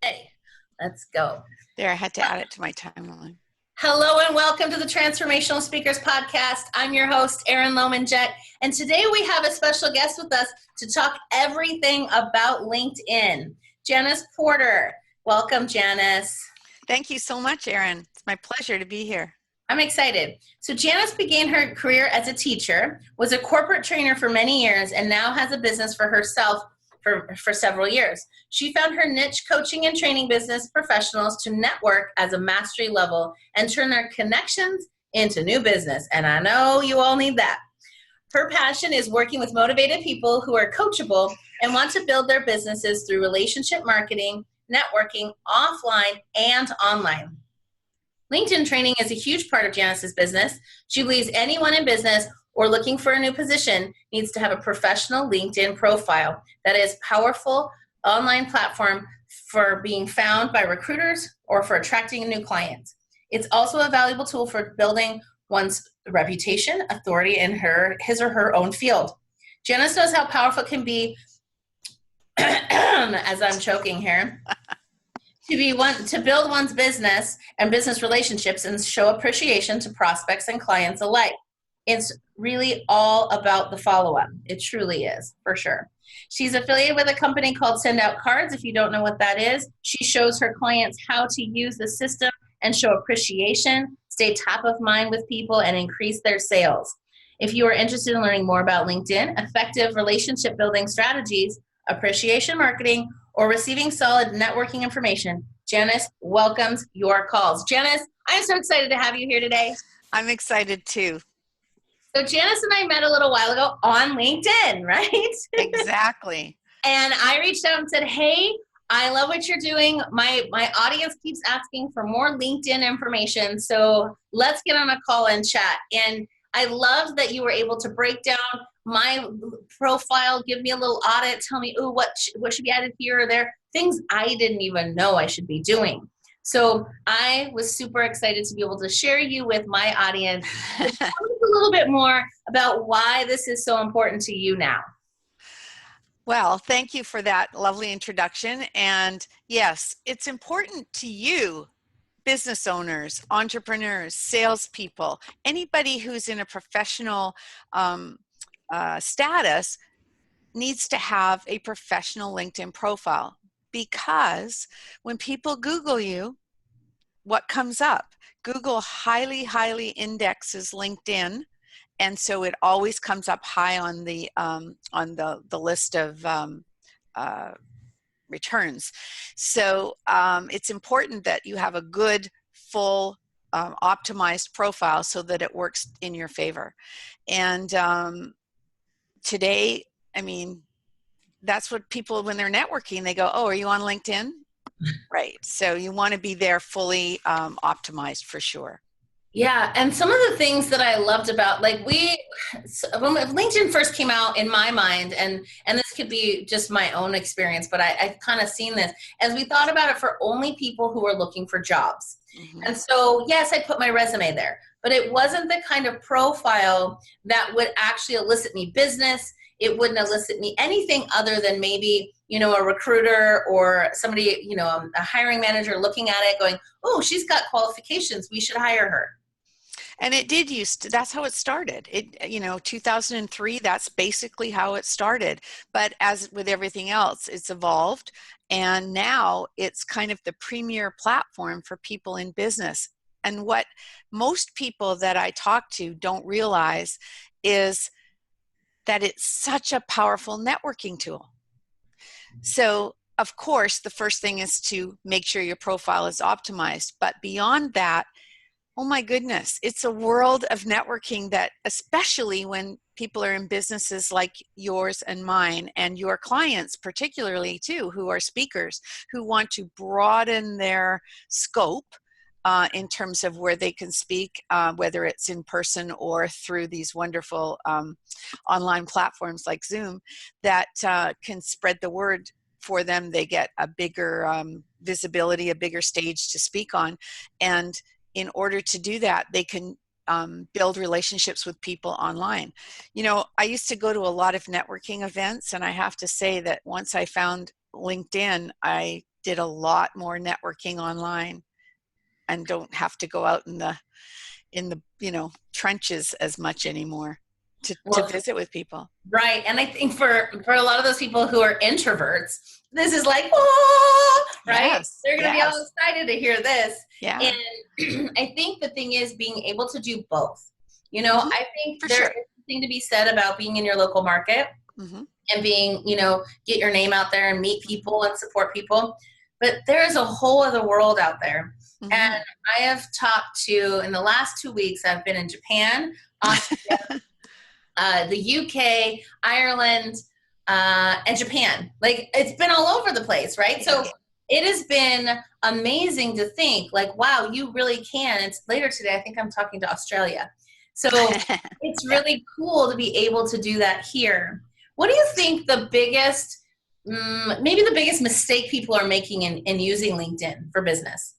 Hey, let's go. There, I had to add it to my timeline. Hello and welcome to the Transformational Speakers Podcast. I'm your host, Erin Loman-Jett, and today we have a special guest with us to talk everything about LinkedIn. Janice Porter. Welcome, Janice. Thank you so much, Erin. It's my pleasure to be here. I'm excited. So Janice began her career as a teacher, was a corporate trainer for many years, and now has a business for herself for several years. She found her niche coaching and training business professionals to network as a mastery level and turn their connections into new business. And I know you all need that. Her passion is working with motivated people who are coachable and want to build their businesses through relationship marketing, networking, offline and online. LinkedIn training is a huge part of Janice's business. She believes anyone in business or looking for a new position needs to have a professional LinkedIn profile that is powerful online platform for being found by recruiters or for attracting new clients. It's also a valuable tool for building one's reputation, authority in his or her own field. Janice knows how powerful it can be, as I'm choking here, to build one's business and business relationships and show appreciation to prospects and clients alike. It's really all about the follow-up. It truly is, for sure. She's affiliated with a company called Send Out Cards. If you don't know what that is, she shows her clients how to use the system and show appreciation, stay top of mind with people, and increase their sales. If you are interested in learning more about LinkedIn, effective relationship building strategies, appreciation marketing, or receiving solid networking information, Janice welcomes your calls. Janice, I'm so excited to have you here today. I'm excited too. So Janice and I met a little while ago on LinkedIn, right? Exactly. And I reached out and said, hey, I love what you're doing. My audience keeps asking for more LinkedIn information. So let's get on a call and chat. And I loved that you were able to break down my profile, give me a little audit, tell me, oh, what should be added here or there, things I didn't even know I should be doing. So I was super excited to be able to share you with my audience. Tell us a little bit more about why this is so important to you now. Well, thank you for that lovely introduction. And yes, it's important to you, business owners, entrepreneurs, salespeople, anybody who's in a professional status needs to have a professional LinkedIn profile. Because when people Google you, what comes up? Google highly indexes LinkedIn, and so it always comes up high on the list of returns. So it's important that you have a good, full, optimized profile so that it works in your favor. And today, I mean, that's what people, when they're networking, they go, oh, are you on LinkedIn? Right. So you want to be there fully optimized for sure. Yeah. And some of the things that I loved about, like when LinkedIn first came out in my mind, and this could be just my own experience, but I've kind of seen this as we thought about it for only people who are looking for jobs. Mm-hmm. And so, yes, I put my resume there, but it wasn't the kind of profile that would actually elicit me business. It wouldn't elicit me anything other than maybe, a recruiter or somebody, a hiring manager looking at it going, oh, she's got qualifications, we should hire her. And it did that's how it started. 2003, that's basically how it started. But as with everything else, it's evolved. And now it's kind of the premier platform for people in business. And what most people that I talk to don't realize is that it's such a powerful networking tool. So, of course, the first thing is to make sure your profile is optimized. But beyond that, oh my goodness, it's a world of networking that, especially when people are in businesses like yours and mine and your clients particularly too, who are speakers, who want to broaden their scope in terms of where they can speak, whether it's in person or through these wonderful online platforms like Zoom that can spread the word for them. They get a bigger visibility, a bigger stage to speak on. And in order to do that, they can build relationships with people online. I used to go to a lot of networking events, and I have to say that once I found LinkedIn, I did a lot more networking online and don't have to go out in the trenches as much anymore to visit with people. Right. And I think for a lot of those people who are introverts, this is like, oh, right? Yes, They're going to be yes. all excited to hear this. Yeah. And I think the thing is being able to do both. I think For there sure. is something to be said about being in your local market and being, get your name out there and meet people and support people. But there is a whole other world out there. And I have talked to, in the last 2 weeks, I've been in Japan, Australia, the UK, Ireland, and Japan. Like, it's been all over the place, right? So it has been amazing to think, like, wow, you really can. It's later today, I think I'm talking to Australia. So it's really cool to be able to do that here. What do you think the biggest, maybe the biggest mistake people are making in using LinkedIn for business?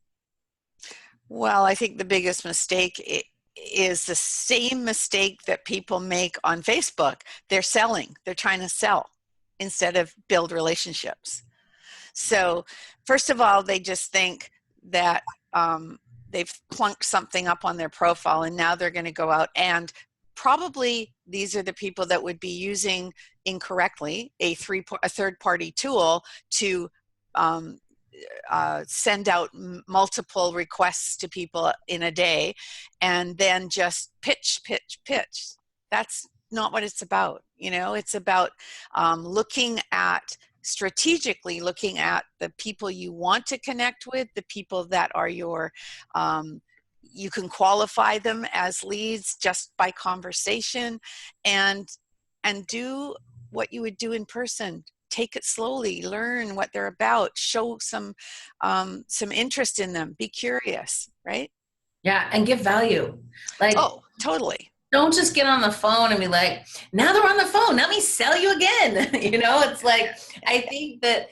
Well, I think the biggest mistake is the same mistake that people make on Facebook. They're selling. They're trying to sell instead of build relationships. So first of all, they just think that they've plunked something up on their profile and now they're going to go out and probably these are the people that would be using incorrectly a third-party tool to send out multiple requests to people in a day and then just pitch. That's not what it's about. It's about strategically looking at the people you want to connect with, the people that are you can qualify them as leads just by conversation and do what you would do in person. Take it slowly, learn what they're about, show some interest in them, be curious, right? Yeah, and give value. Like, oh, totally. Don't just get on the phone and be like, now they're on the phone, let me sell you again. It's like, I think that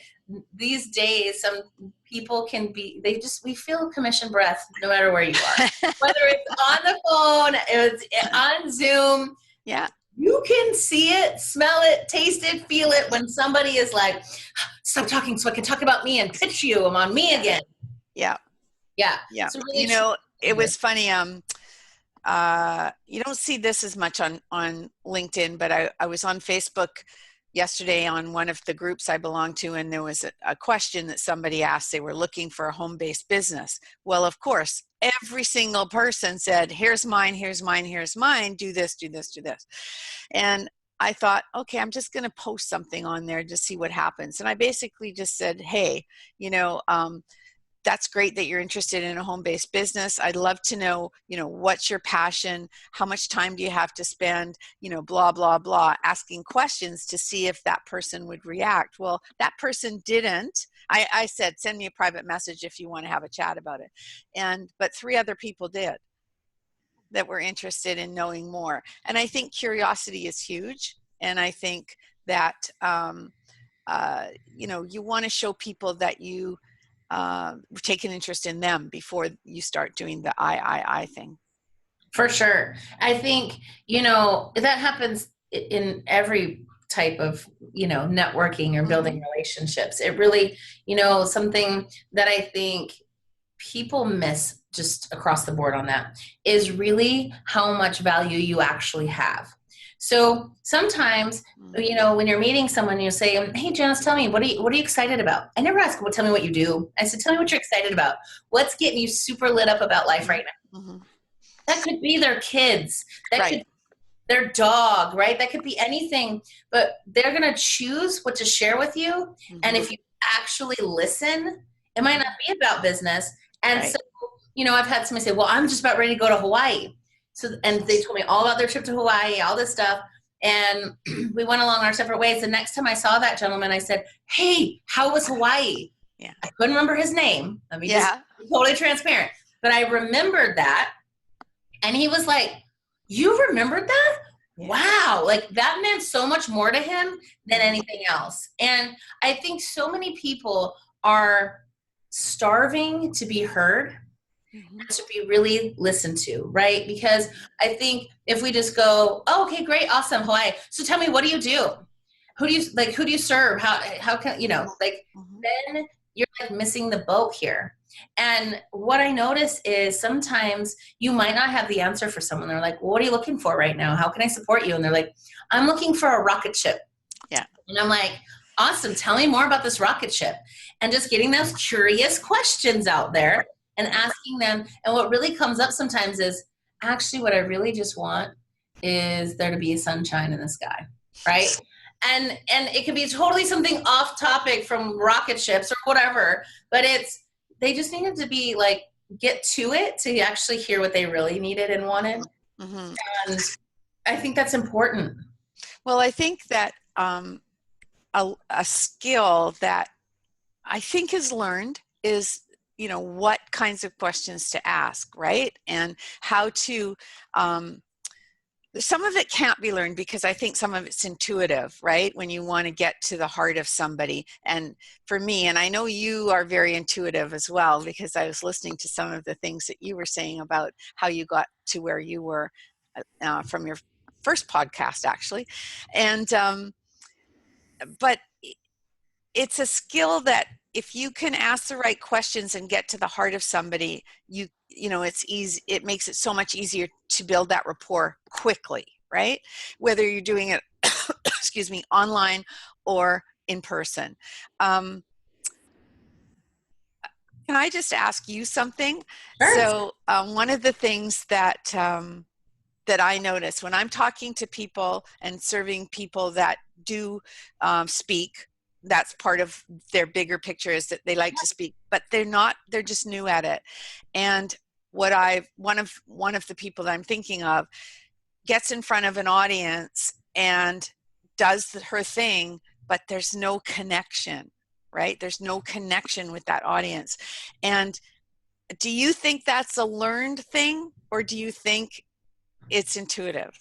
these days, some people can be, we feel commission breath no matter where you are. Whether it's on the phone, it's on Zoom. Yeah. You can see it, smell it, taste it, feel it when somebody is like, stop talking so I can talk about me and pitch you. I'm on me again. Yeah. Yeah. Yeah. So really it was funny. You don't see this as much on LinkedIn, but I was on Facebook yesterday on one of the groups I belong to, and there was a question that somebody asked. They were looking for a home-based business. Well, of course, every single person said, here's mine, do this. And I thought, okay, I'm just going to post something on there to see what happens. And I basically just said, hey, that's great that you're interested in a home-based business. I'd love to know, what's your passion? How much time do you have to spend? Blah, blah, blah, asking questions to see if that person would react. Well, that person didn't. I said, send me a private message if you want to have a chat about it. But 3 other people did that were interested in knowing more. And I think curiosity is huge. And I think that, you want to show people that you take an interest in them before you start doing the I thing. For sure. I think, that happens in every type of, networking or building relationships. It really, something that I think people miss just across the board on that is really how much value you actually have. So sometimes, when you're meeting someone, you say, hey, Janice, tell me, what are you excited about? I never ask, tell me what you do. I said, tell me what you're excited about. What's getting you super lit up about life right now? That could be their kids. That could be their dog, right? That could be anything, but they're going to choose what to share with you. And if you actually listen, it might not be about business. And so, I've had somebody say, well, I'm just about ready to go to Hawaii. So, and they told me all about their trip to Hawaii, all this stuff. And we went along our separate ways. The next time I saw that gentleman, I said, hey, how was Hawaii? Yeah. I couldn't remember his name. Let me just be totally transparent. But I remembered that. And he was like, you remembered that? Yeah. Wow. Like, that meant so much more to him than anything else. And I think so many people are starving to be heard. To be really listened to, right? Because I think if we just go, oh, okay, great, awesome, Hawaii. So tell me, what do you do? Who do you serve? How can, then you're like missing the boat here. And what I notice is sometimes you might not have the answer for someone. They're like, well, what are you looking for right now? How can I support you? And they're like, I'm looking for a rocket ship. Yeah. And I'm like, awesome. Tell me more about this rocket ship. And just getting those curious questions out there and asking them. And what really comes up sometimes is actually what I really just want is there to be sunshine in the sky, right? And it can be totally something off topic from rocket ships or whatever, but they just needed to be like, get to it to actually hear what they really needed and wanted. Mm-hmm. And I think that's important. Well, I think that a skill that I think is learned is, what kinds of questions to ask, right? And how to, some of it can't be learned because I think some of it's intuitive, right? When you want to get to the heart of somebody. And for me, and I know you are very intuitive as well, because I was listening to some of the things that you were saying about how you got to where you were from your first podcast, actually. And, but it's a skill that if you can ask the right questions and get to the heart of somebody, it's easy. It makes it so much easier to build that rapport quickly, right? Whether you're doing it, excuse me, online or in person. Can I just ask you something? Sure. So one of the things that I notice when I'm talking to people and serving people that do speak, that's part of their bigger picture, is that they like to speak, but they're just new at it. And one of the people that I'm thinking of gets in front of an audience and does her thing, but there's no connection, right? There's no connection with that audience. And do you think that's a learned thing, or do you think it's intuitive?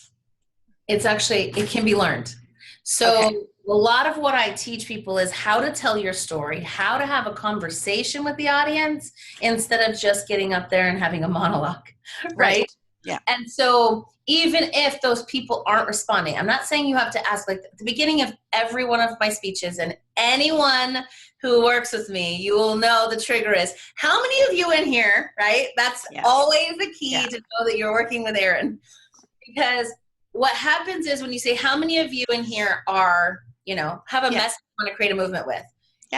It can be learned. So okay. A lot of what I teach people is how to tell your story, how to have a conversation with the audience instead of just getting up there and having a monologue, right? Yeah. And so even if those people aren't responding, I'm not saying you have to ask, like at the beginning of every one of my speeches, and anyone who works with me, you will know the trigger is, how many of you in here, right? That's always the key to know that you're working with Erin. Because what happens is when you say, how many of you in here are, have a message you want to create a movement with?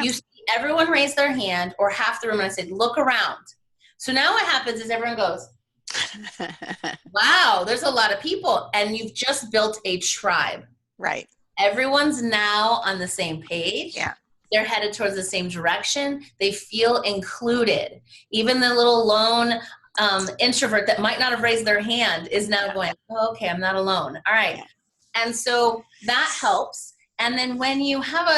You see everyone raise their hand, or half the room, and I said, look around. So now what happens is everyone goes, wow, there's a lot of people. And you've just built a tribe. Right. Everyone's now on the same page. Yeah. They're headed towards the same direction. They feel included. Even the little lone introvert that might not have raised their hand is now going, oh, okay, I'm not alone. All right. Yeah. And so that helps. And then when you have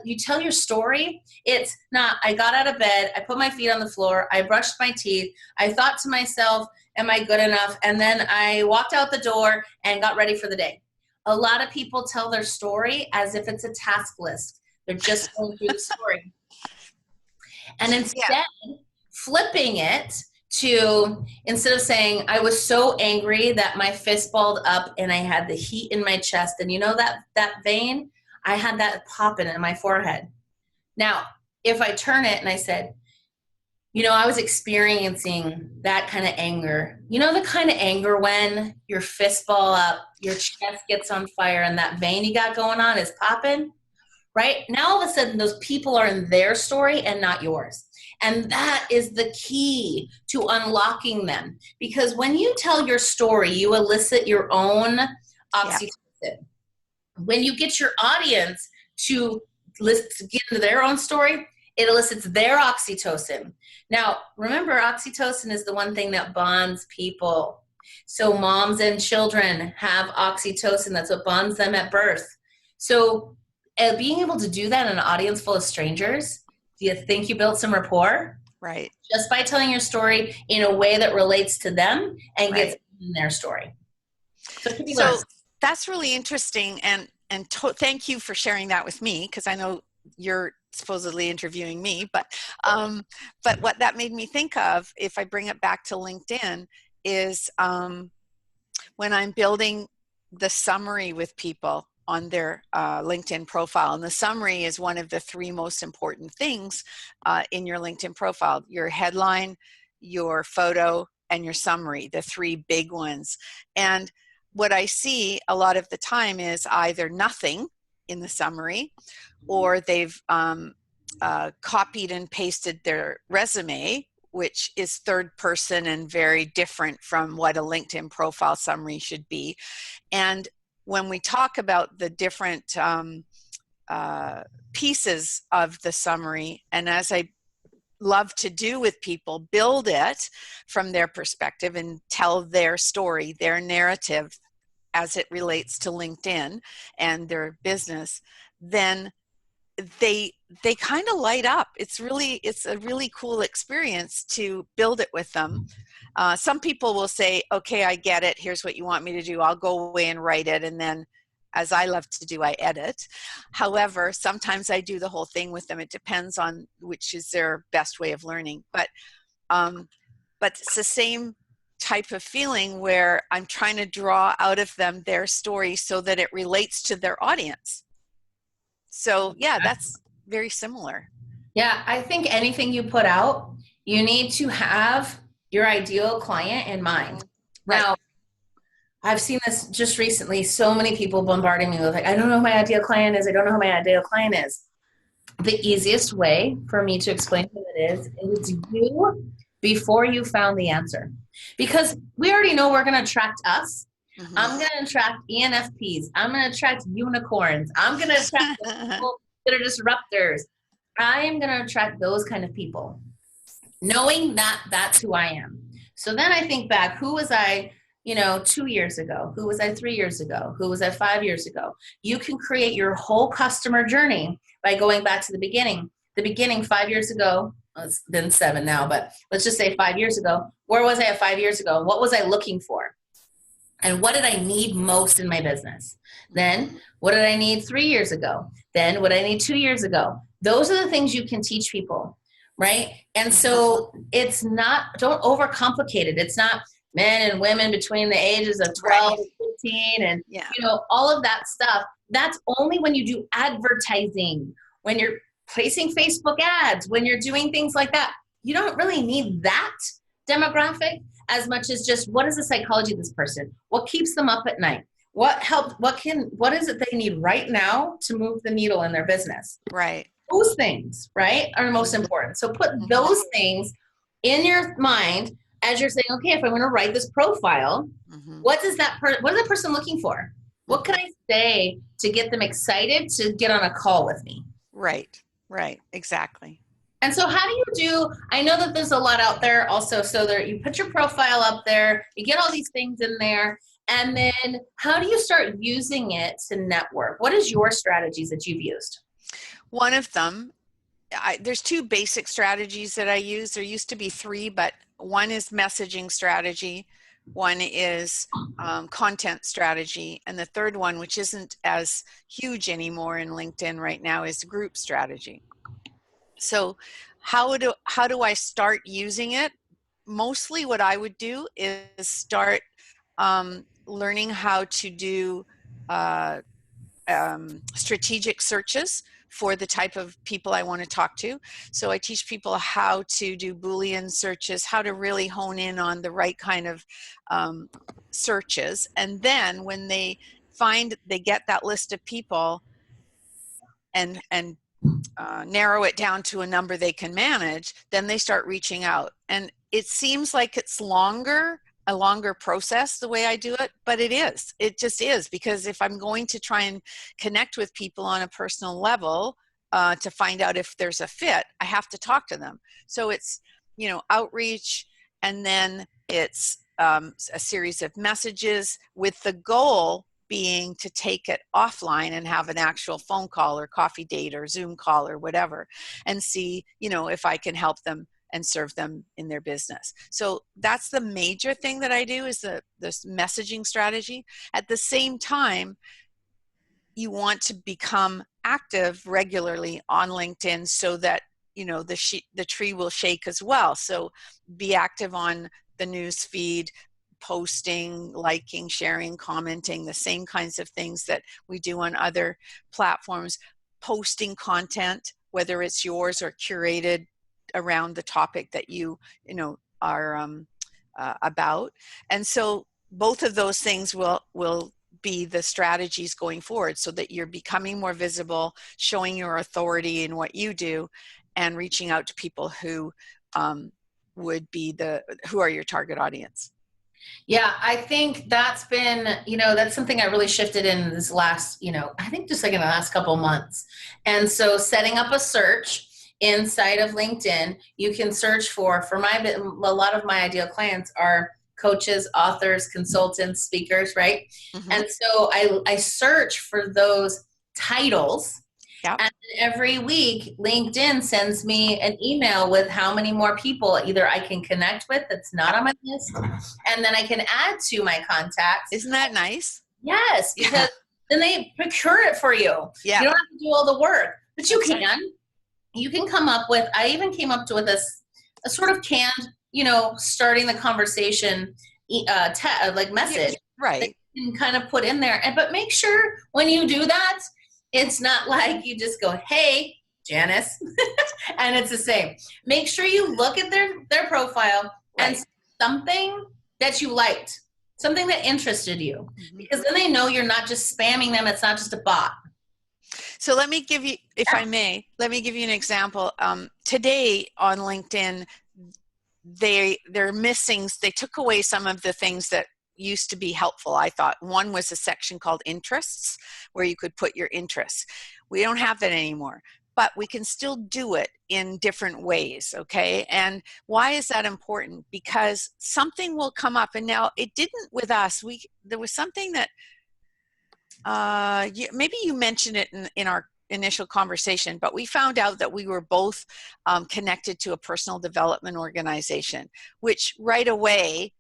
you tell your story, it's not, I got out of bed, I put my feet on the floor, I brushed my teeth, I thought to myself, am I good enough? And then I walked out the door and got ready for the day. A lot of people tell their story as if it's a task list. They're just going through the story. And instead, flipping it to, instead of saying, I was so angry that my fist balled up and I had the heat in my chest, and that vein, I had that popping in my forehead. Now, if I turn it and I said, I was experiencing that kind of anger. The kind of anger when your fist ball up, your chest gets on fire, and that vein you got going on is popping, right? Now all of a sudden those people are in their story and not yours. And that is the key to unlocking them. Because when you tell your story, you elicit your own oxytocin. Yeah. When you get your audience to get into their own story, it elicits their oxytocin. Now, remember, oxytocin is the one thing that bonds people. So moms and children have oxytocin. That's what bonds them at birth. So being able to do that in an audience full of strangers, do you think you built some rapport? Right. Just by telling your story in a way that relates to them and gets in their story. So that's really interesting, and thank you for sharing that with me, because I know you're supposedly interviewing me, but what that made me think of, if I bring it back to LinkedIn, is when I'm building the summary with people on their LinkedIn profile. And the summary is one of the three most important things in your LinkedIn profile: your headline, your photo, and your summary, the three big ones. And what I see a lot of the time is either nothing in the summary, or they've copied and pasted their resume, which is third person and very different from what a LinkedIn profile summary should be. And when we talk about the different pieces of the summary, and as I love to do with people, build it from their perspective and tell their story, their narrative as it relates to LinkedIn and their business, then they kind of light up. It's a really cool experience to build it with them. Some people will say, okay, I get it. Here's what you want me to do. I'll go away and write it. And then, as I love to do, I edit. However, sometimes I do the whole thing with them. It depends on which is their best way of learning. But it's the same type of feeling where I'm trying to draw out of them their story so that it relates to their audience. So yeah, that's very similar. Yeah, I think anything you put out, you need to have your ideal client in mind. Right. Now, I've seen this just recently. So many people bombarding me with like, I don't know who my ideal client is. I don't know who my ideal client is. The easiest way for me to explain who it is you before you found the answer. Because we already know we're going to attract us. Mm-hmm. I'm going to attract ENFPs. I'm going to attract unicorns. I'm going to attract people that are disruptors. I am going to attract those kind of people, knowing that that's who I am. So then I think back, who was I 2 years ago? Who was I 3 years ago? Who was I 5 years ago? You can create your whole customer journey by going back to the beginning. The beginning 5 years ago, well, it's been 7 now, but let's just say 5 years ago. Where was I at 5 years ago? What was I looking for? And what did I need most in my business? Then what did I need 3 years ago? Then what I need 2 years ago? Those are the things you can teach people, right? And so it's not, don't overcomplicate it. It's not men and women between the ages of 12 and 15 and, all of that stuff. That's only when you do advertising, when you're placing Facebook ads, when you're doing things like that. You don't really need that demographic as much as just what is the psychology of this person? What keeps them up at night? What is it they need right now to move the needle in their business? Right. Those things, right, are most important. So put those things in your mind as you're saying, okay, if I'm going to write this profile, what is that person looking for? What can I say to get them excited to get on a call with me? Right, exactly. And so how do you I know that there's a lot out there also, so that you put your profile up there, you get all these things in there, and then how do you start using it to network? What is your strategies that you've used? One of them, there's two basic strategies that I use. There used to be three, but one is messaging strategy, one is content strategy, and the third one, which isn't as huge anymore in LinkedIn right now, is group strategy. So how do I start using it? Mostly what I would do is start learning how to do strategic searches for the type of people I want to talk to. So I teach people how to do Boolean searches, how to really hone in on the right kind of searches. And then when they get that list of people and narrow it down to a number they can manage, then they start reaching out. And it seems like it's a longer process the way I do it, but it just is, because if I'm going to try and connect with people on a personal level to find out if there's a fit, I have to talk to them. So it's, outreach, and then it's a series of messages with the goal being to take it offline and have an actual phone call or coffee date or Zoom call or whatever, and see, if I can help them and serve them in their business. So that's the major thing that I do, is this messaging strategy. At the same time, you want to become active regularly on LinkedIn so that, the tree will shake as well. So be active on the news feed, posting, liking, sharing, commenting, the same kinds of things that we do on other platforms, posting content, whether it's yours or curated around the topic that you know, are about. And so both of those things will be the strategies going forward, so that you're becoming more visible, showing your authority in what you do, and reaching out to people who who are your target audience. Yeah, I think that's been, that's something I really shifted in this last, I think just like in the last couple of months. And so setting up a search inside of LinkedIn, you can search for a lot of my ideal clients are coaches, authors, consultants, speakers, right? Mm-hmm. And so I search for those titles. Yep. And every week, LinkedIn sends me an email with how many more people either I can connect with that's not on my list, and then I can add to my contacts. Isn't that nice? Yes, because then they procure it for you. Yeah. You don't have to do all the work, but you That's can. right. You can come up with, I even came up with a sort of canned, starting the conversation like message. Right. That you can kind of put in there. But make sure when you do that, it's not like you just go, hey, Janice, and it's the same. Make sure you look at their profile and something that you liked, something that interested you, because then they know you're not just spamming them. It's not just a bot. So let me give you, if I may, let me give you an example. Today on LinkedIn, they're missing, they took away some of the things that used to be helpful, I thought. One was a section called interests, where you could put your interests. We don't have that anymore, but we can still do it in different ways, okay? And why is that important? Because something will come up, and now it didn't with us. There was something that maybe you mentioned it in our initial conversation, but we found out that we were both connected to a personal development organization, which right away,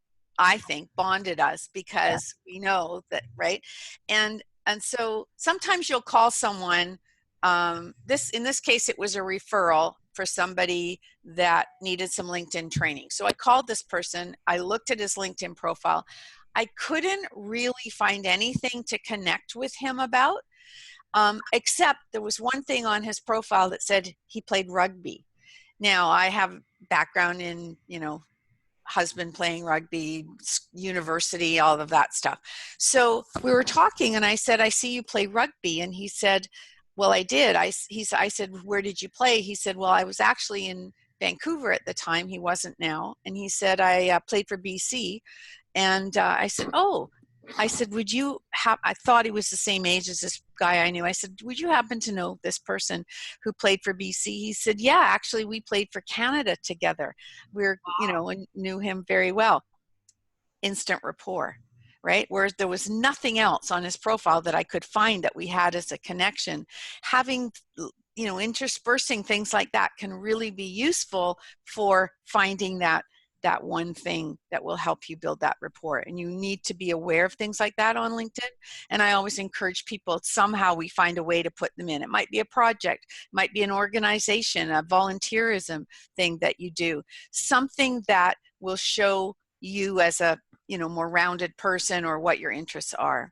I think, bonded us, because we know that, right? And so sometimes you'll call someone, in this case, it was a referral for somebody that needed some LinkedIn training. So I called this person, I looked at his LinkedIn profile. I couldn't really find anything to connect with him about, except there was one thing on his profile that said he played rugby. Now, I have background in, husband playing rugby, university, all of that stuff. So we were talking, and I said, I see you play rugby. And he said, well, I did. I said, where did you play? He said, well, I was actually in Vancouver at the time. He wasn't now. And he said, I played for BC. And I said, oh, I said, I thought he was the same age as this guy I knew. I said, would you happen to know this person who played for BC? He said, yeah, actually we played for Canada together. And knew him very well. Instant rapport, right? Whereas there was nothing else on his profile that I could find that we had as a connection. Having, interspersing things like that can really be useful for finding that one thing that will help you build that rapport. And you need to be aware of things like that on LinkedIn. And I always encourage people, somehow we find a way to put them in. It might be a project, it might be an organization, a volunteerism thing that you do, something that will show you as a, more rounded person, or what your interests are.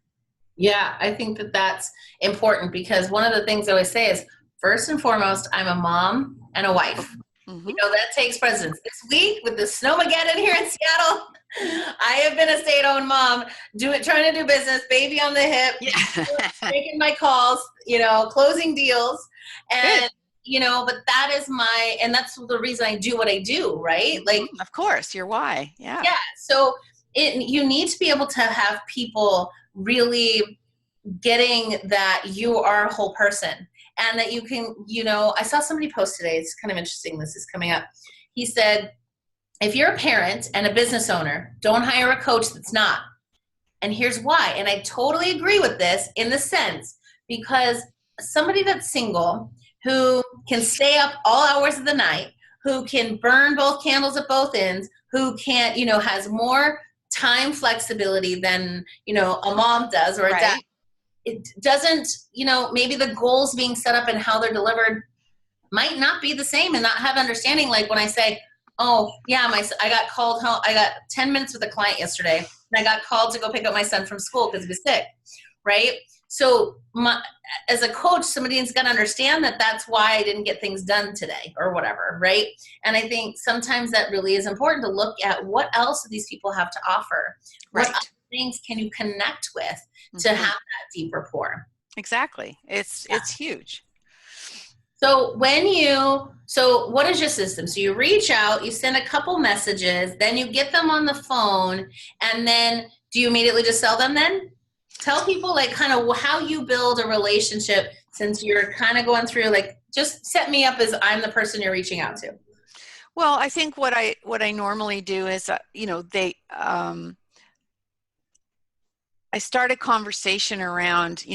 Yeah, I think that that's important, because one of the things I always say is, first and foremost, I'm a mom and a wife. Mm-hmm. That takes precedence. This week with the snowmageddon here in Seattle, I have been a stay-at-home mom, trying to do business, baby on the hip, making my calls, closing deals. And, but that is and that's the reason I do what I do, right? Like, of course, your why. Yeah. Yeah. So you need to be able to have people really getting that you are a whole person. And that you can, I saw somebody post today, it's kind of interesting, this is coming up. He said, if you're a parent and a business owner, don't hire a coach that's not. And here's why. And I totally agree with this in the sense, because somebody that's single, who can stay up all hours of the night, who can burn both candles at both ends, who can't, has more time flexibility than, a mom does, or a dad. It doesn't, maybe the goals being set up and how they're delivered might not be the same, and not have understanding. Like when I say, Oh, yeah, I got called home. I got 10 minutes with a client yesterday, and I got called to go pick up my son from school because he was sick, right? So as a coach, somebody's got to understand that that's why I didn't get things done today or whatever, right? And I think sometimes that really is important to look at what else do these people have to offer? What Right. other things can you connect with to Mm-hmm. have that deep rapport? Exactly. It's huge. So so what is your system? So you reach out, you send a couple messages, then you get them on the phone, and then do you immediately just sell them then? Tell people like kind of how you build a relationship since you're kind of going through like, just set me up as I'm the person you're reaching out to. Well, I think what I normally do is, I start a conversation around,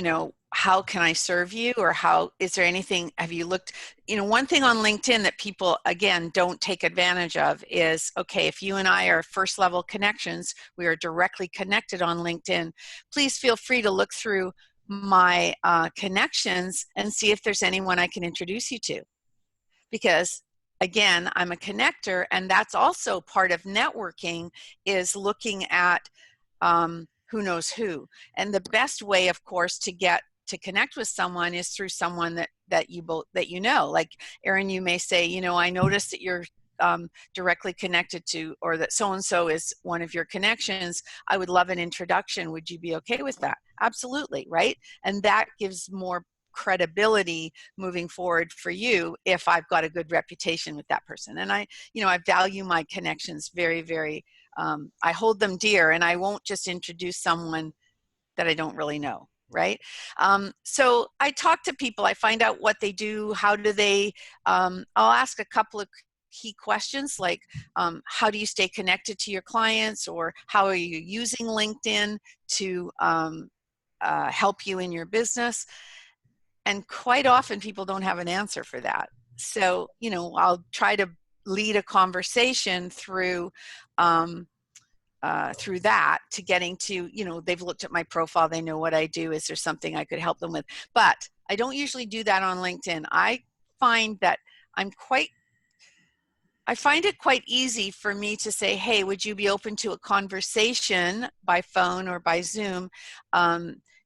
how can I serve you, or is there anything, have you looked, one thing on LinkedIn that people, again, don't take advantage of is, okay, if you and I are first level connections, we are directly connected on LinkedIn, please feel free to look through my connections and see if there's anyone I can introduce you to. Because again, I'm a connector, and that's also part of networking, is looking at who knows who. And the best way, of course, to connect with someone is through someone that you know. Like Erin, you may say, I noticed that you're directly connected to, or that so-and-so is one of your connections. I would love an introduction. Would you be okay with that? Absolutely, right? And that gives more credibility moving forward for you if I've got a good reputation with that person. And I value my connections very, very, I hold them dear, and I won't just introduce someone that I don't really know, right? So I talk to people, I find out what they do, how do they, I'll ask a couple of key questions like, how do you stay connected to your clients, or how are you using LinkedIn to help you in your business? And quite often people don't have an answer for that. So, I'll try to lead a conversation through that, to getting to, they've looked at my profile, they know what I do. Is there something I could help them with? But I don't usually do that on LinkedIn. I find that I find it quite easy for me to say, hey, would you be open to a conversation by phone or by Zoom,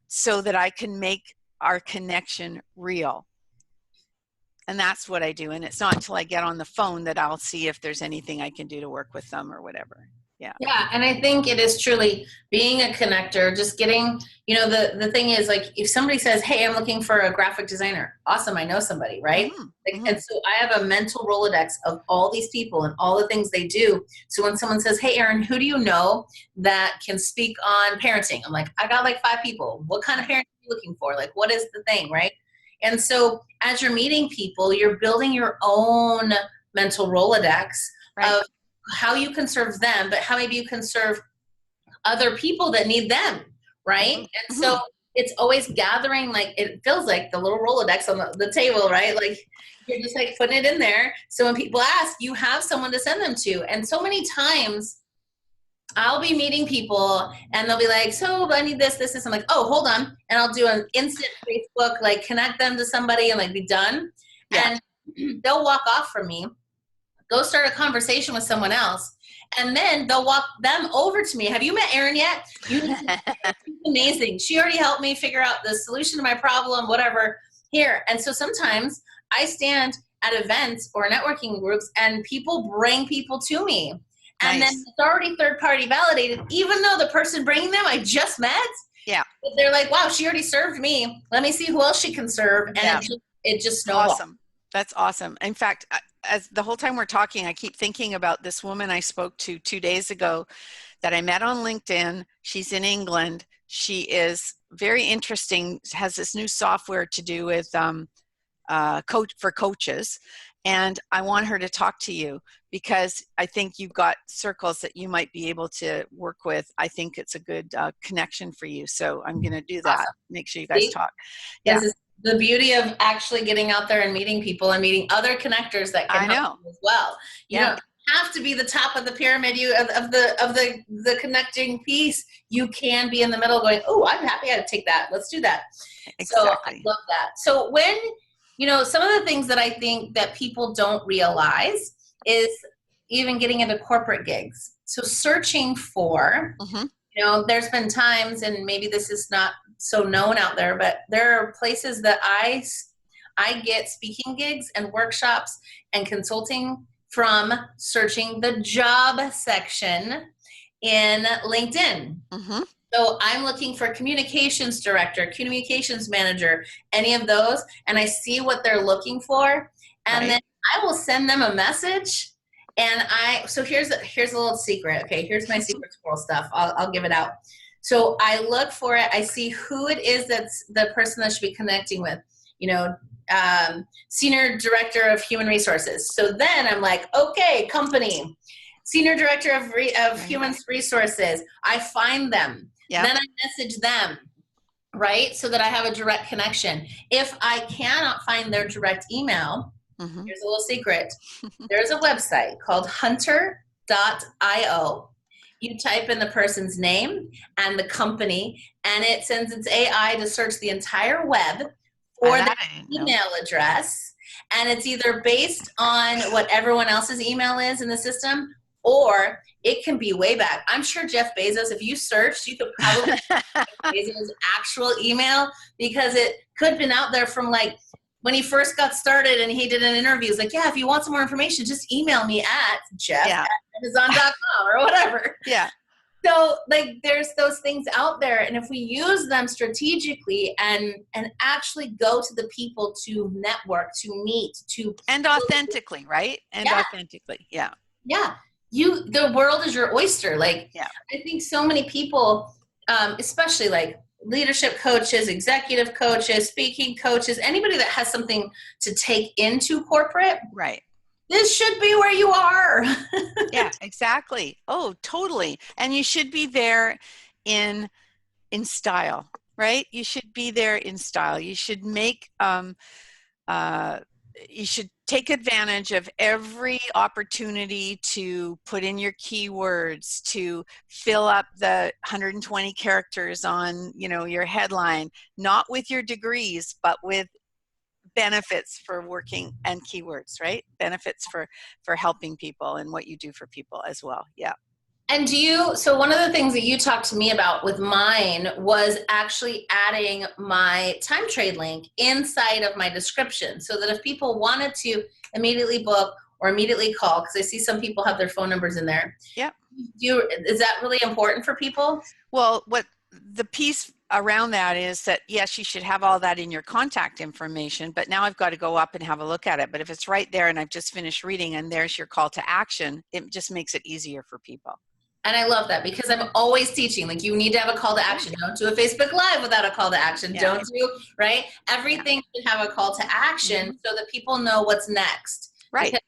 so that I can make our connection real. And that's what I do. And it's not until I get on the phone that I'll see if there's anything I can do to work with them or whatever. Yeah. Yeah, and I think it is truly being a connector, just getting, the thing is like, if somebody says, hey, I'm looking for a graphic designer, awesome, I know somebody, right? Mm-hmm. Like, Mm-hmm. and so I have a mental Rolodex of all these people and all the things they do. So when someone says, hey, Erin, who do you know that can speak on parenting? I'm like, I got like 5 people. What kind of parent are you looking for? Like, what is the thing, right? And so as you're meeting people, you're building your own mental Rolodex Right. of how you can serve them, but how maybe you can serve other people that need them, right? Mm-hmm. And so it's always gathering, like it feels like the little Rolodex on the table, right? Like you're just like putting it in there. So when people ask, you have someone to send them to. And so many times I'll be meeting people and they'll be like, so I need this. I'm like, oh, hold on. And I'll do an instant Facebook, like connect them to somebody and like be done. Yeah. And they'll walk off from me, go start a conversation with someone else, and then they'll walk them over to me. Have you met Erin yet? She's amazing. She already helped me figure out the solution to my problem, whatever, here. And so sometimes I stand at events or networking groups and people bring people to me. And Nice. then it's already third party validated, even though the person bringing them I just met. Yeah. But they're like, wow, she already served me. Let me see who else she can serve. And Yeah. it just snowballs. Awesome. That's awesome. In fact, as the whole time we're talking, I keep thinking about this woman I spoke to 2 days ago that I met on LinkedIn. She's in England. She is very interesting, has this new software to do with for coaches. And I want her to talk to you because I think you've got circles that you might be able to work with. I think it's a good connection for you. So I'm going to do that. Awesome. Make sure you guys talk. This is the beauty of actually getting out there and meeting people and meeting other connectors that can help you as well. You don't have to be the top of the pyramid of the connecting piece. You can be in the middle going, oh, I'm happy to take that. Let's do that. Exactly. So I love that. So when, some of the things that I think that people don't realize is even getting into corporate gigs. So searching for, Mm-hmm. There's been times, and maybe this is not so known out there, but there are places that I get speaking gigs and workshops and consulting from searching the job section in LinkedIn. Mm-hmm. So I'm looking for communications director, communications manager, any of those, and I see what they're looking for, and then I will send them a message. And so here's a little secret. Okay, here's my secret squirrel stuff. I'll give it out. So I look for it. I see who it is that's the person that should be connecting with. Senior director of human resources. So then I'm like, okay, company, senior director of human resources. I find them. Yeah. Then I message them, right? So that I have a direct connection. If I cannot find their direct email, here's a little secret. There's a website called hunter.io. You type in the person's name and the company, and it sends its AI to search the entire web for the email address. And it's either based on what everyone else's email is in the system, or it can be way back. I'm sure Jeff Bezos, if you searched, you could probably find Jeff Bezos' actual email, because it could have been out there from like when he first got started and he did an interview. He's like, yeah, if you want some more information, just email me at jeff@amazon.com or whatever. Yeah. So like there's those things out there, and if we use them strategically and actually go to the people to network, to meet, and authentically, right? And authentically, yeah. The world is your oyster. Like, I think so many people, especially like leadership coaches, executive coaches, speaking coaches, anybody that has something to take into corporate, right? This should be where you are. Yeah, exactly. Oh, totally. And you should be there in style, right? You should be there in style. You should make you should take advantage of every opportunity to put in your keywords, to fill up the 120 characters on, your headline, not with your degrees, but with benefits for working and keywords, right? Benefits for helping people and what you do for people as well. Yeah. And so one of the things that you talked to me about with mine was actually adding my time trade link inside of my description, so that if people wanted to immediately book or immediately call, because I see some people have their phone numbers in there. Yeah. Is that really important for people? Well, what the piece around that is that, yes, you should have all that in your contact information, but now I've got to go up and have a look at it. But if it's right there and I've just finished reading and there's your call to action, it just makes it easier for people. And I love that, because I'm always teaching, like, you need to have a call to action. Don't do a Facebook Live without a call to action. Don't do, right? Everything should have a call to action so that people know what's next. Right. Because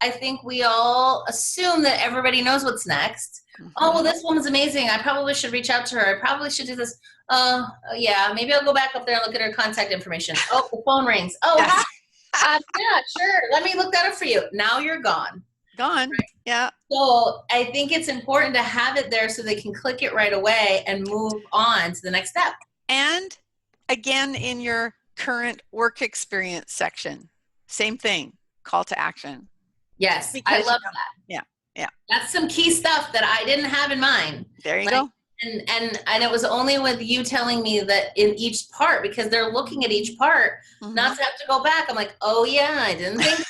I think we all assume that everybody knows what's next. Oh, well, this woman's amazing. I probably should reach out to her. I probably should do this. Yeah, maybe I'll go back up there and look at her contact information. Oh, the phone rings. Oh, hi. Yeah, sure. Let me look that up for you. Now you're gone. Right? Yeah. So I think it's important to have it there so they can click it right away and move on to the next step. And again, in your current work experience section, same thing, call to action. Yes, I love that. Yeah. That's some key stuff that I didn't have in mind. There you go. And it was only with you telling me that in each part, because they're looking at each part, not to have to go back. I'm like, oh yeah, I didn't think of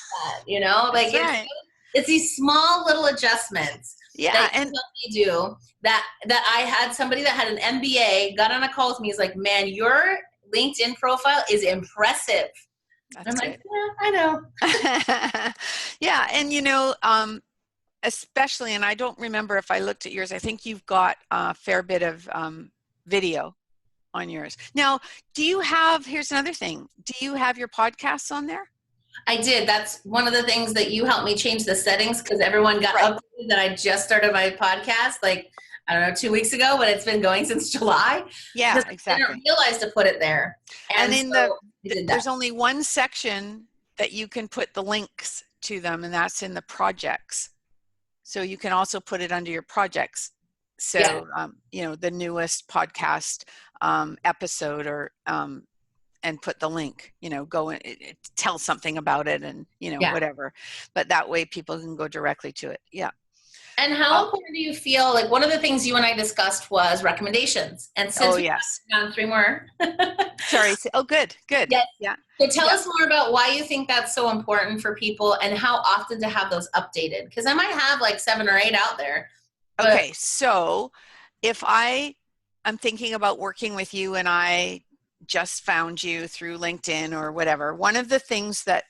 that, like it's these small little adjustments that you help me do, that I had somebody that had an MBA got on a call with me. He's like, man, your LinkedIn profile is impressive. I'm like, yeah, I know. Yeah. And especially, and I don't remember if I looked at yours, I think you've got a fair bit of video on yours. Now, here's another thing. Do you have your podcasts on there? I did. That's one of the things that you helped me change the settings, because everyone got updated that I just started my podcast, like, I don't know, 2 weeks ago, but it's been going since July. Yeah, exactly. I didn't realize to put it there. And there's only one section that you can put the links to them, and that's in the projects. So you can also put it under your projects. So, the newest podcast episode, or and put the link, go and tell something about it and, Yeah. whatever. But that way people can go directly to it. Yeah. And how important do you feel, like one of the things you and I discussed was recommendations. And since we've gone 3 more. Sorry. Oh, good. Yes. Yeah. So tell us more about why you think that's so important for people and how often to have those updated. Because I might have like 7 or 8 out there. Okay. So if I'm thinking about working with you and I just found you through LinkedIn or whatever, one of the things that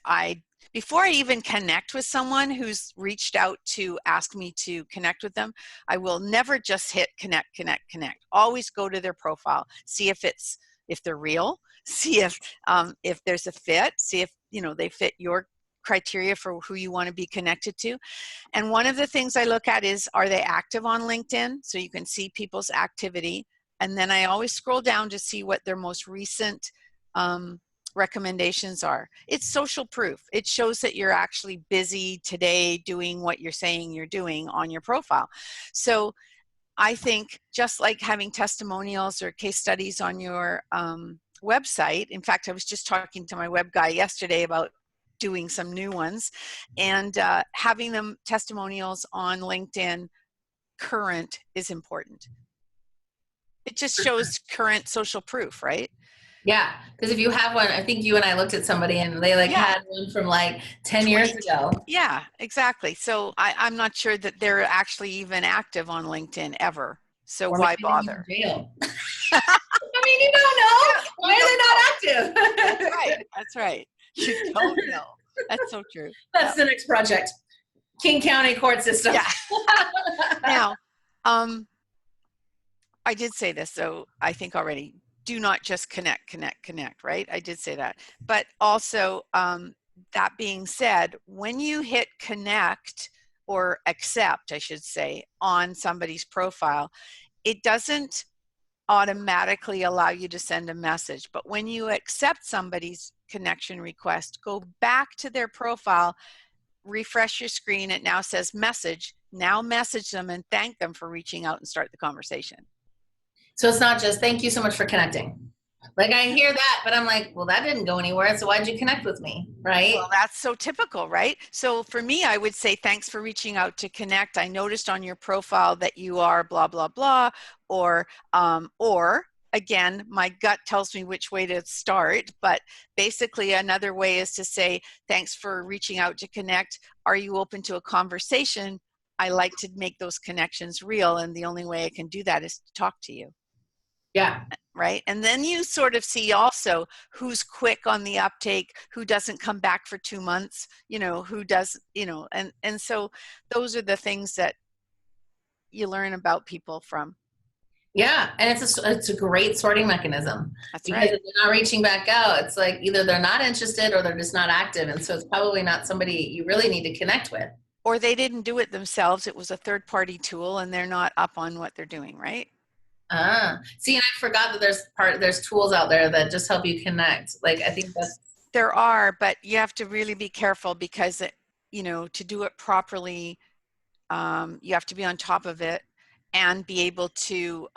before I even connect with someone who's reached out to ask me to connect with them, I will never just hit connect. Always go to their profile, see if they're real, see if there's a fit, see if they fit your criteria for who you want to be connected to. And one of the things I look at is, are they active on LinkedIn? So you can see people's activity. And then I always scroll down to see what their most recent recommendations are. It's social proof. It shows that you're actually busy today doing what you're saying you're doing on your profile. So I think just like having testimonials or case studies on your website. In fact, I was just talking to my web guy yesterday about doing some new ones, and having them testimonials on LinkedIn current is important. It just shows current social proof, right? Yeah, because if you have one, I think you and I looked at somebody and they had one from like 10 years ago. Yeah, exactly. So I'm not sure that they're actually even active on LinkedIn ever. So why bother? Jail. I mean, you don't know. Yeah, why are they not active? That's right. You don't know. That's so true. That's the next project. King County court system. Yeah. Now, I did say this, so I think already. Do not just connect, right? I did say that. But also, that being said, when you hit connect or accept, I should say, on somebody's profile, it doesn't automatically allow you to send a message. But when you accept somebody's connection request, go back to their profile, refresh your screen. It now says message. Now message them and thank them for reaching out and start the conversation. So it's not just thank you so much for connecting. Like I hear that, but I'm like, well, that didn't go anywhere. So why'd you connect with me? Right? Well, that's so typical, right? So for me, I would say, thanks for reaching out to connect. I noticed on your profile that you are blah, blah, blah, or again, my gut tells me which way to start, but basically another way is to say, thanks for reaching out to connect. Are you open to a conversation? I like to make those connections real, and the only way I can do that is to talk to you. Yeah. Right. And then you sort of see also who's quick on the uptake, who doesn't come back for 2 months, who does, and so those are the things that you learn about people from. Yeah. And it's a great sorting mechanism. That's because right. if they're not reaching back out, it's like either they're not interested or they're just not active. And so it's probably not somebody you really need to connect with. Or they didn't do it themselves. It was a third-party tool and they're not up on what they're doing, right? See, and I forgot that there's tools out there that just help you connect. Like, I think there are, but you have to really be careful because, to do it properly, you have to be on top of it and be able to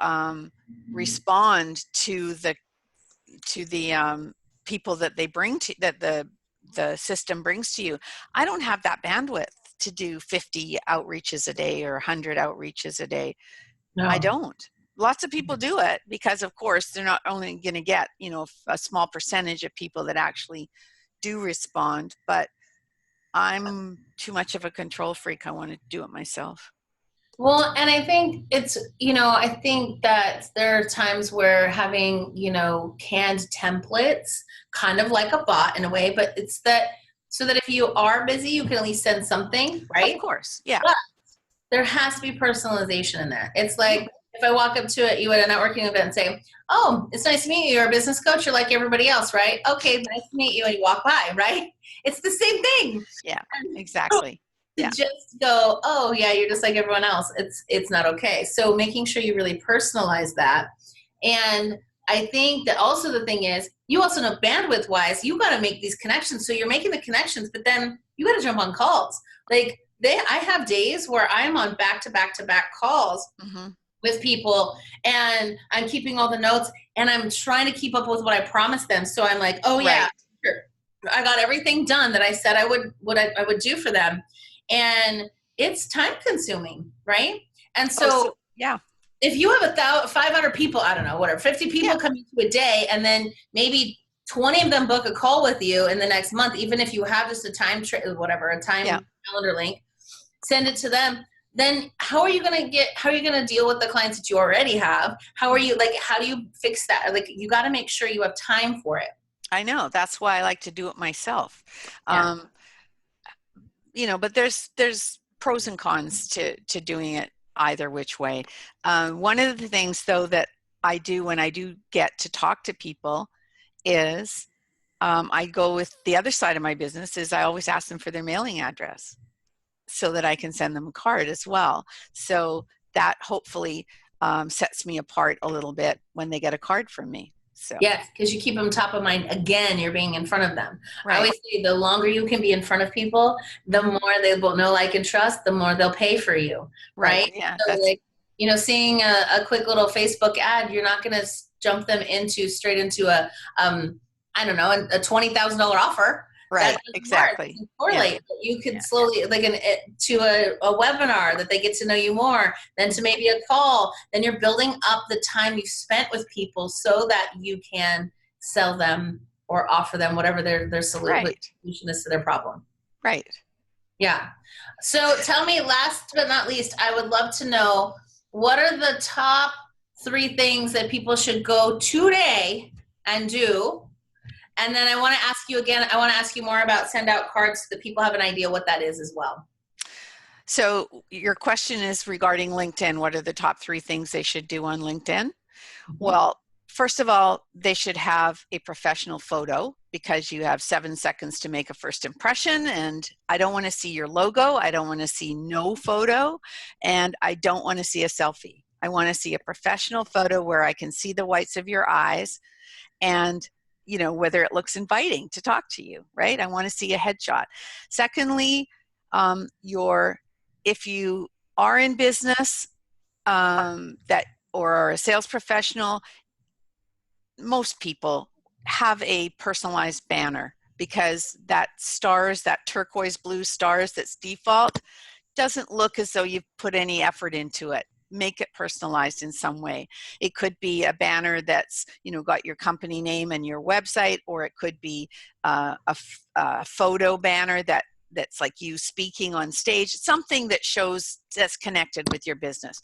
respond to the people that they bring to, that the system brings to you. I don't have that bandwidth to do 50 outreaches a day or 100 outreaches a day. No. I don't. Lots of people do it because, of course, they're not only going to get, a small percentage of people that actually do respond, but I'm too much of a control freak. I want to do it myself. Well, and I think I think that there are times where having, canned templates, kind of like a bot in a way, but it's that so that if you are busy, you can at least send something, right? Of course, yeah. But there has to be personalization in there. It's like if I walk up to you at a networking event and say, oh, it's nice to meet you. You're a business coach. You're like everybody else, right? Okay, nice to meet you. And you walk by, right? It's the same thing. Yeah, exactly. To just go, oh, yeah, you're just like everyone else. It's not okay. So making sure you really personalize that. And I think that also the thing is, you also know bandwidth-wise, you got to make these connections. So you're making the connections, but then you got to jump on calls. Like I have days where I'm on back-to-back-to-back calls. Mm-hmm. with people, and I'm keeping all the notes, and I'm trying to keep up with what I promised them. So I'm like, oh yeah, Right. sure. I got everything done that I said I would do for them. And it's time consuming, right? And Oh, so so yeah. if you have 500 people, I don't know, whatever, 50 Yeah. people coming to a day, and then maybe 20 of them book a call with you in the next month, even if you have just a a Yeah. time calendar link, send it to them. Then how are you going to deal with the clients that you already have? How do you fix that? Like, you got to make sure you have time for it. I know. That's why I like to do it myself. Yeah. But there's pros and cons to doing it either which way. One of the things though that I do when I do get to talk to people is I go with the other side of my business is I always ask them for their mailing address so that I can send them a card as well. So that hopefully sets me apart a little bit when they get a card from me. So Yes, because you keep them top of mind. Again, you're being in front of them. I right. always say the longer you can be in front of people, the Mhm. more they will know, like, and trust, the more they'll pay for you, Right. right? Yeah. So, like, seeing a quick little Facebook ad, you're not going to jump them straight into I don't know, a $20,000 offer. That Right. doesn't work. It Exactly. doesn't Yeah. correlate. But you could Yeah. slowly, like, to a webinar that they get to know you more, then to maybe a call, then you're building up the time you've spent with people so that you can sell them or offer them whatever their solution Right. is to their problem. Right. Yeah. So tell me, last but not least, I would love to know, what are the top 3 things that people should go today and do? And then I want to ask you again, I want to ask you more about send out cards so that people have an idea what that is as well. So your question is regarding LinkedIn. What are the top 3 things they should do on LinkedIn? Well, first of all, they should have a professional photo because you have 7 seconds to make a first impression. And I don't want to see your logo. I don't want to see no photo. And I don't want to see a selfie. I want to see a professional photo where I can see the whites of your eyes and whether it looks inviting to talk to you, right? I want to see a headshot. Secondly, if you are in business that or are a sales professional, most people have a personalized banner because that turquoise blue stars that's default doesn't look as though you've put any effort into it. Make it personalized in some way. It could be a banner that's got your company name and your website, or it could be a photo banner that's like you speaking on stage, something that shows that's connected with your business.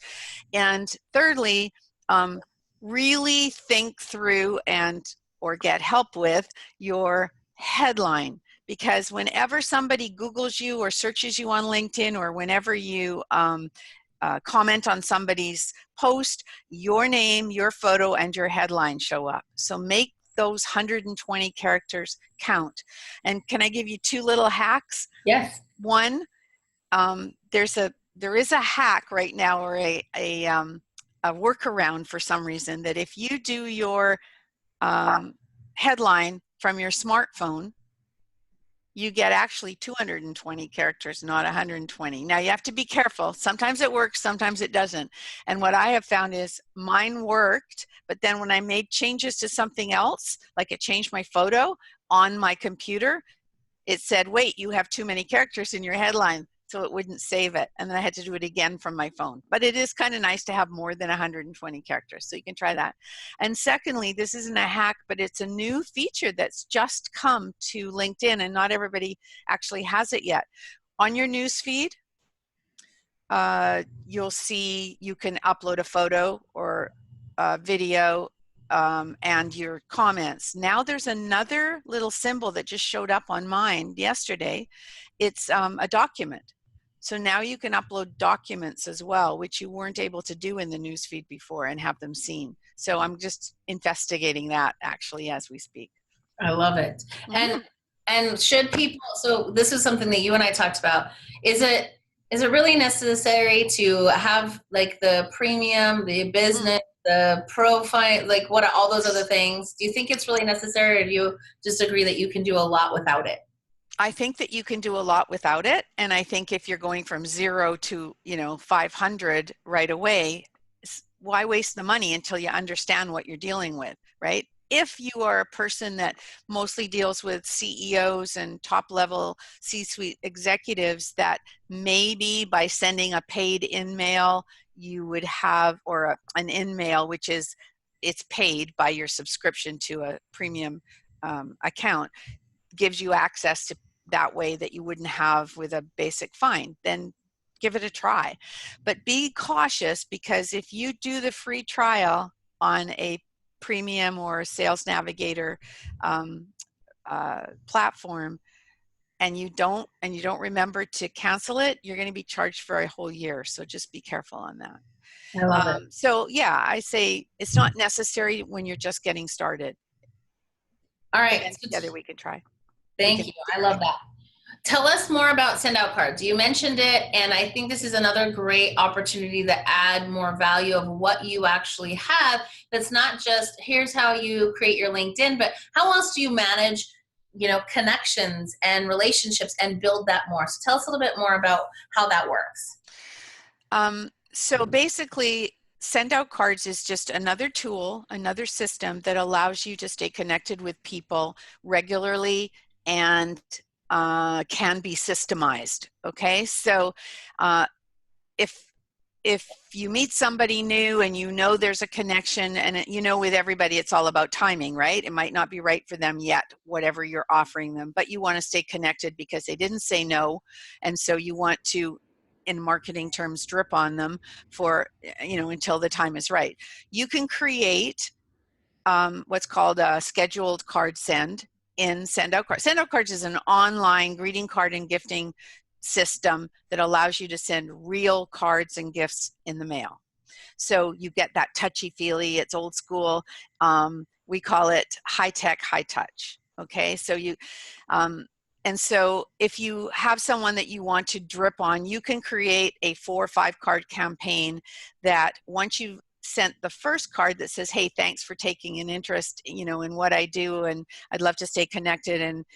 And thirdly, really think through or get help with your headline, because whenever somebody Googles you or searches you on LinkedIn, or whenever you comment on somebody's post, your name, your photo, and your headline show up. So make those 120 characters count. And can I give you 2 little hacks? Yes. One, there is a hack right now, or a workaround for some reason, that if you do your headline from your smartphone, you get actually 220 characters, not 120. Now you have to be careful. Sometimes it works, sometimes it doesn't. And what I have found is mine worked, but then when I made changes to something else, like it changed my photo on my computer, it said, wait, you have too many characters in your headline. So it wouldn't save it. And then I had to do it again from my phone. But it is kind of nice to have more than 120 characters. So you can try that. And secondly, this isn't a hack, but it's a new feature that's just come to LinkedIn, and not everybody actually has it yet. On your news feed, you'll see you can upload a photo or a video and your comments. Now there's another little symbol that just showed up on mine yesterday. It's a document. So now you can upload documents as well, which you weren't able to do in the newsfeed before and have them seen. So I'm just investigating that actually as we speak. I love it. Mm-hmm. And should people, so this is something that you and I talked about. Is it really necessary to have like the premium, the business, the profile, like all those other things? Do you think it's really necessary, or do you just agree that you can do a lot without it? I think that you can do a lot without it. And I think if you're going from 0 to, 500 right away, why waste the money until you understand what you're dealing with, right? If you are a person that mostly deals with CEOs and top level C-suite executives, that maybe by sending a paid in-mail, you would have, or an in-mail, which is, it's paid by your subscription to a premium account, gives you access to that way that you wouldn't have with a basic find, then give it a try. But be cautious, because if you do the free trial on a premium or Sales Navigator platform, and you don't remember to cancel it, you're going to be charged for a whole year. So just be careful on that. I love it. So yeah, I say it's not necessary when you're just getting started. All right. And together we can try. Thank you. I love that. Tell us more about send out cards. You mentioned it, and I think this is another great opportunity to add more value of what you actually have. That's not just here's how you create your LinkedIn, but how else do you manage, connections and relationships and build that more? So tell us a little bit more about how that works. So basically, send out cards is just another tool, another system that allows you to stay connected with people regularly and can be systemized. Okay, so if you meet somebody new and there's a connection, and with everybody it's all about timing, right? It might not be right for them yet, whatever you're offering them, but you want to stay connected because they didn't say no, and so you want to, in marketing terms, drip on them for until the time is right. You can create what's called a scheduled card send in Send Out Cards. Send Out Cards is an online greeting card and gifting system that allows you to send real cards and gifts in the mail. So you get that touchy-feely, it's old school. We call it high-tech, high-touch. Okay, so and so if you have someone that you want to drip on, you can create a 4 or 5 card campaign that once you've sent the first card that says, hey, thanks for taking an interest, in what I do, and I'd love to stay connected, and,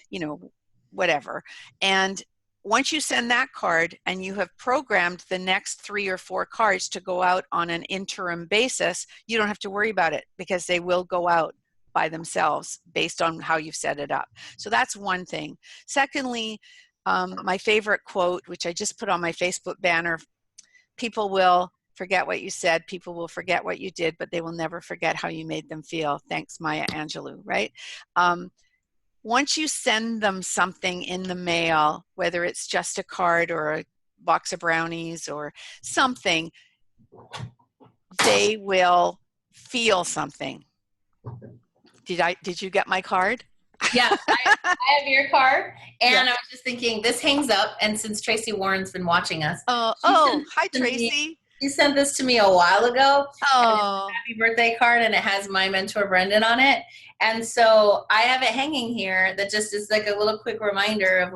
whatever. And once you send that card and you have programmed the next 3 or 4 cards to go out on an interim basis, you don't have to worry about it because they will go out by themselves based on how you've set it up. So that's one thing. Secondly, my favorite quote, which I just put on my Facebook banner, people will forget what you said, people will forget what you did, but they will never forget how you made them feel. Thanks, Maya Angelou, right? Once you send them something in the mail, whether it's just a card or a box of brownies or something, they will feel something. Did you get my card? Yeah, I have your card, and yeah. I was just thinking, this hangs up, and since Tracy Warren's been watching us. Hi, Tracy. She sent this to me a while ago. Oh. Happy birthday card, and it has my mentor Brendan on it. And so I have it hanging here that just is like a little quick reminder of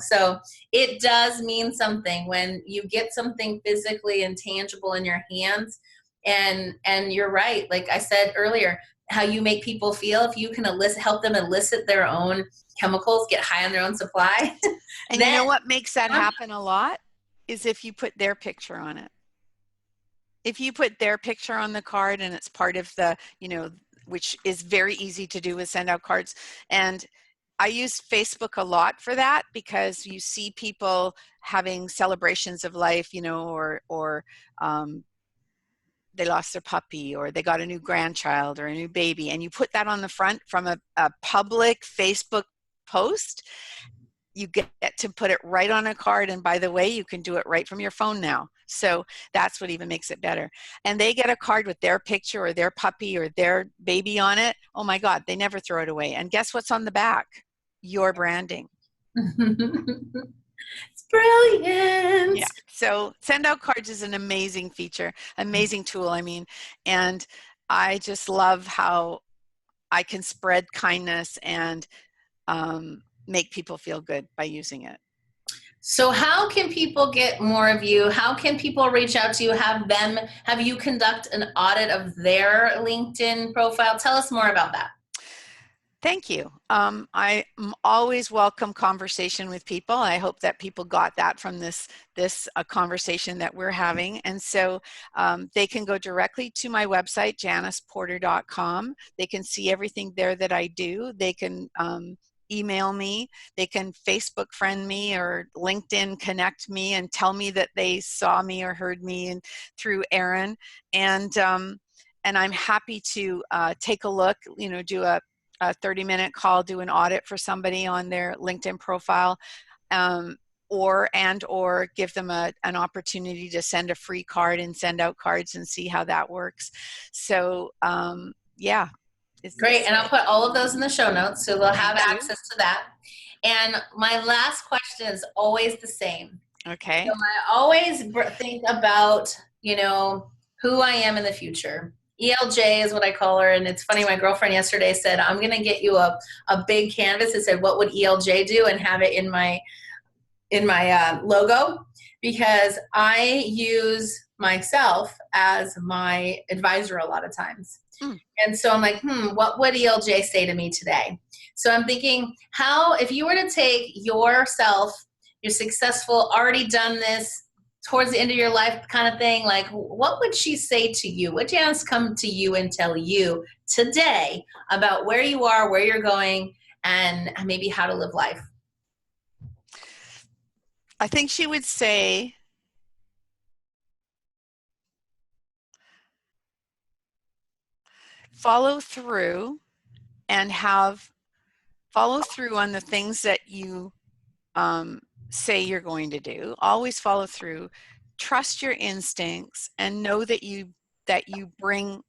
so it does mean something when you get something physically and tangible in your hands. And you're right. Like I said earlier, how you make people feel, if you can help them elicit their own chemicals, get high on their own supply. And you know what makes that happen a lot is if you put their picture on it. If you put their picture on the card and it's part of the, which is very easy to do with Send Out Cards. And I use Facebook a lot for that because you see people having celebrations of life, or they lost their puppy, or they got a new grandchild or a new baby, and you put that on the front from a public Facebook post. You get to put it right on a card, and by the way, you can do it right from your phone now. So that's what even makes it better. And they get a card with their picture or their puppy or their baby on it. Oh my God, they never throw it away. And guess what's on the back? Your branding. It's brilliant. Yeah. So Send Out Cards is an amazing feature, amazing tool. And I just love how I can spread kindness and make people feel good by using it. So how can people get more of you? How can people reach out to you? Have you conduct an audit of their LinkedIn profile? Tell us more about that. Thank you. I always welcome conversation with people. I hope that people got that from this conversation that we're having. And so they can go directly to my website, janiceporter.com. They can see everything there that I do. They can email me. They can Facebook friend me or LinkedIn connect me and tell me that they saw me or heard me and through Erin. And I'm happy to take a look, do a 30-minute call, do an audit for somebody on their LinkedIn profile, or give them an opportunity to send a free card and send out cards and see how that works. So yeah. Great, and I'll put all of those in the show notes, so they'll have access to that. And my last question is always the same. Okay. So I always think about, who I am in the future. ELJ is what I call her, and it's funny, my girlfriend yesterday said, I'm going to get you a big canvas that said, what would ELJ do, and have it in my logo, because I use myself as my advisor a lot of times. And so I'm like, what would ELJ say to me today? So I'm thinking, if you were to take yourself, you're successful, already done this, towards the end of your life kind of thing, like, what would she say to you? Would Janice come to you and tell you today about where you are, where you're going, and maybe how to live life? I think she would say, follow through on the things that you say you're going to do. Always follow through. Trust your instincts and know that you bring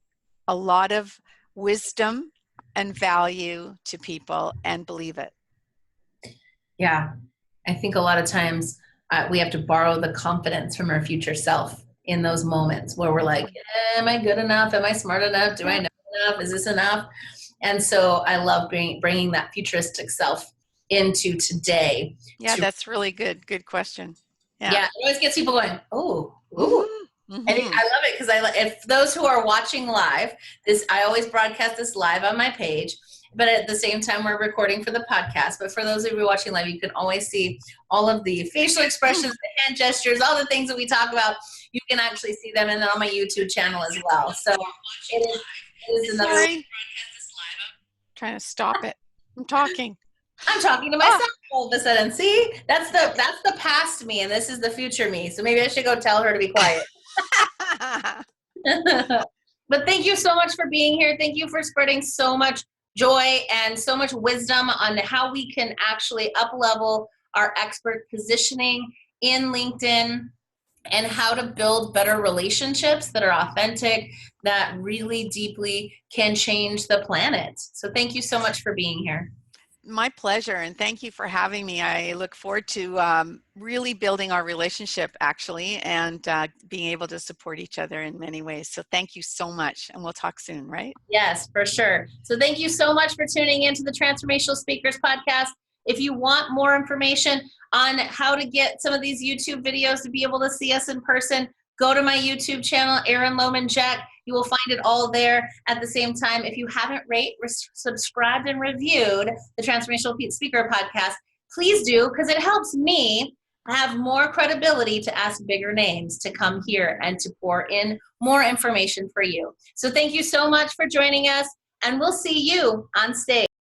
a lot of wisdom and value to people, and believe it. Yeah, I think a lot of times we have to borrow the confidence from our future self in those moments where we're like, am I good enough? Am I smart enough? Do I know enough? Is this enough? And so I love bringing that futuristic self into today. Yeah, that's really good. Good question. Yeah, it always gets people going, ooh. Mm-hmm. And I love it because if those who are watching live, I always broadcast this live on my page, but at the same time we're recording for the podcast. But for those of you watching live, you can always see all of the facial expressions, the hand gestures, all the things that we talk about. You can actually see them, and then on my YouTube channel as well. So it is another. Sorry. Trying to stop it. I'm talking to myself all of a sudden. See, that's the past me, and this is the future me. So maybe I should go tell her to be quiet. But thank you so much for being here. Thank you for spreading so much joy and so much wisdom on how we can actually up-level our expert positioning in LinkedIn, and how to build better relationships that are authentic, that really deeply can change the planet. So thank you so much for being here. My pleasure, and thank you for having me. I look forward to really building our relationship, actually, and being able to support each other in many ways. So thank you so much, and we'll talk soon, right? Yes, for sure. So thank you so much for tuning into the Transformational Speakers Podcast. If you want more information on how to get some of these YouTube videos to be able to see us in person, go to my YouTube channel, Erin Lohman Jack. You will find it all there. At the same time, if you haven't subscribed and reviewed the Transformational Speaker Podcast, please do, because it helps me have more credibility to ask bigger names to come here and to pour in more information for you. So thank you so much for joining us, and we'll see you on stage.